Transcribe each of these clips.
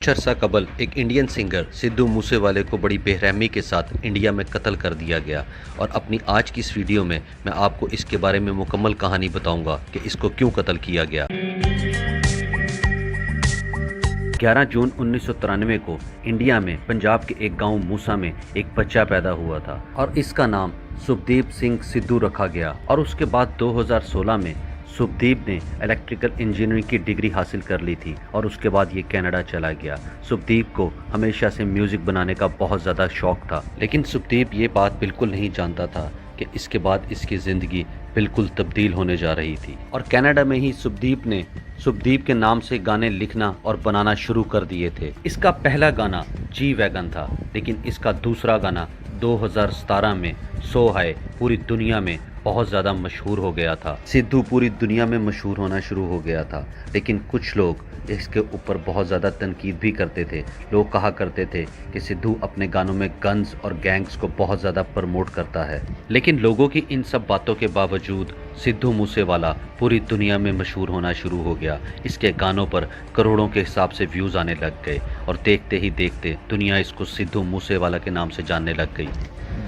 कुछ अरसा कबल एक इंडियन सिंगर सिद्धू मूसेवाले को बड़ी बेरहमी के साथ इंडिया में कत्ल कर दिया गया और अपनी आज की इस वीडियो में मैं आपको इसके बारे में मुकम्मल कहानी बताऊंगा कि इसको क्यों कत्ल किया गया। 11 जून 1993 को इंडिया में पंजाब के एक गांव मूसा में एक बच्चा पैदा हुआ था और इसका नाम सुखदीप सिंह सिद्धू रखा गया। और उसके बाद 2016 में सुखदीप ने इलेक्ट्रिकल इंजीनियरिंग की डिग्री हासिल कर ली थी और उसके बाद ये कनाडा चला गया। सुखदीप को हमेशा से म्यूज़िक बनाने का बहुत ज़्यादा शौक़ था, लेकिन सुखदीप ये बात बिल्कुल नहीं जानता था कि इसके बाद इसकी ज़िंदगी बिल्कुल तब्दील होने जा रही थी। और कनाडा में ही सुखदीप के नाम से गाने लिखना और बनाना शुरू कर दिए थे। इसका पहला गाना जी वैगन था, लेकिन इसका दूसरा गाना 2017 में सो हाय पूरी दुनिया में बहुत ज़्यादा मशहूर हो गया था। सिद्धू पूरी दुनिया में मशहूर होना शुरू हो गया था, लेकिन कुछ लोग इसके ऊपर बहुत ज़्यादा तनकीद भी करते थे। लोग कहा करते थे कि सिद्धू अपने गानों में गन्स और गैंग्स को बहुत ज़्यादा प्रमोट करता है। लेकिन लोगों की इन सब बातों के बावजूद सिद्धू मूसेवाला पूरी दुनिया में मशहूर होना शुरू हो गया। इसके गानों पर करोड़ों के हिसाब से व्यूज़ आने लग गए और देखते ही देखते दुनिया इसको सिद्धू मूसेवाला के नाम से जानने लग गई।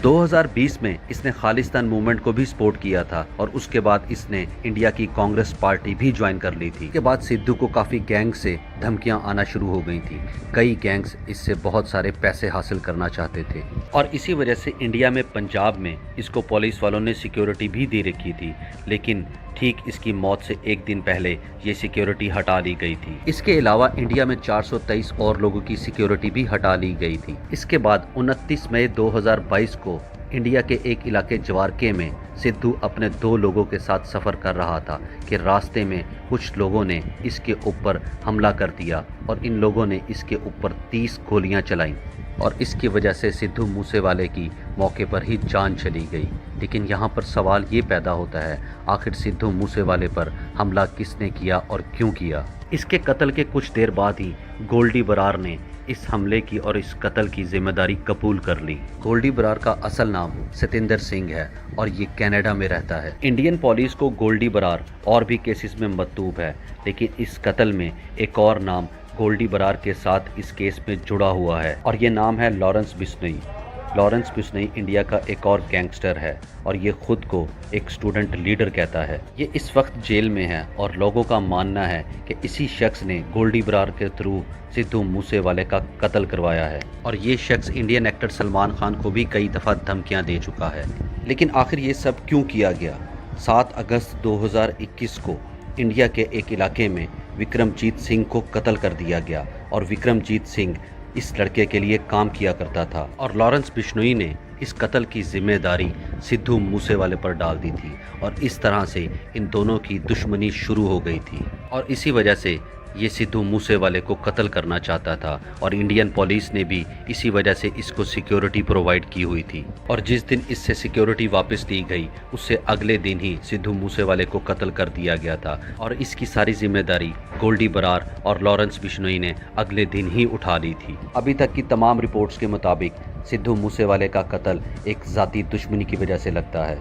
2020 में इसने खालिस्तान मूवमेंट को भी सपोर्ट किया था और उसके बाद इसने इंडिया की कांग्रेस पार्टी भी ज्वाइन कर ली थी। इसके बाद सिद्धू को काफ़ी गैंग से धमकियां आना शुरू हो गई थी। कई गैंग्स इससे बहुत सारे पैसे हासिल करना चाहते थे और इसी वजह से इंडिया में पंजाब में इसको पुलिस वालों ने सिक्योरिटी भी दे रखी थी, लेकिन ठीक इसकी मौत से एक दिन पहले ये सिक्योरिटी हटा ली गई थी। इसके अलावा इंडिया में 423 और लोगों की सिक्योरिटी भी हटा ली गई थी। इसके बाद 29 मई 2022 को इंडिया के एक इलाके जवारके में सिद्धू अपने 2 लोगों के साथ सफ़र कर रहा था कि रास्ते में कुछ लोगों ने इसके ऊपर हमला कर दिया और इन लोगों ने इसके ऊपर 30 गोलियां चलाईं और इसकी वजह से सिद्धू मूसेवाले की मौके पर ही जान चली गई। लेकिन यहाँ पर सवाल ये पैदा होता है, आखिर सिद्धू मूसेवाले पर हमला किसने किया और क्यों किया। इसके कत्ल के कुछ देर बाद ही गोल्डी बरार ने इस हमले की और इस कत्ल की जिम्मेदारी कबूल कर ली। गोल्डी बरार का असल नाम सतिंदर सिंह है और ये कनाडा में रहता है। इंडियन पुलिस को गोल्डी बरार और भी केसेस में मतूब है, लेकिन इस कत्ल में एक और नाम गोल्डी बरार के साथ इस केस में जुड़ा हुआ है और ये नाम है Lawrence Bishnoi. Lawrence Bishnoi India का एक और गैंगस्टर है और ये खुद को एक स्टूडेंट लीडर कहता है। ये इस वक्त जेल में है और लोगों का मानना है कि इसी शख्स ने गोल्डी बरार के थ्रू सिद्धू मूसेवाले का कत्ल करवाया है और ये शख्स इंडियन एक्टर सलमान खान को भी कई दफ़ा धमकियां दे चुका है। लेकिन आखिर ये सब क्यों किया गया? 7 अगस्त 2021 को इंडिया के एक इलाके में विक्रमजीत सिंह को कत्ल कर दिया गया और विक्रमजीत सिंह इस लड़के के लिए काम किया करता था और लॉरेंस बिश्नोई ने इस कत्ल की जिम्मेदारी सिद्धू मूसेवाले पर डाल दी थी और इस तरह से इन दोनों की दुश्मनी शुरू हो गई थी और इसी वजह से ये सिद्धू मूसेवाले को कत्ल करना चाहता था और इंडियन पुलिस ने भी इसी वजह से इसको सिक्योरिटी प्रोवाइड की हुई थी। और जिस दिन इससे सिक्योरिटी वापस दी गई उससे अगले दिन ही सिद्धू मूसेवाले को कत्ल कर दिया गया था और इसकी सारी जिम्मेदारी गोल्डी बरार और लॉरेंस बिश्नोई ने अगले दिन ही उठा ली थी। अभी तक की तमाम रिपोर्ट्स के मुताबिक सिद्धू मूसेवाले का कत्ल एक ज़ाती दुश्मनी की वजह से लगता है।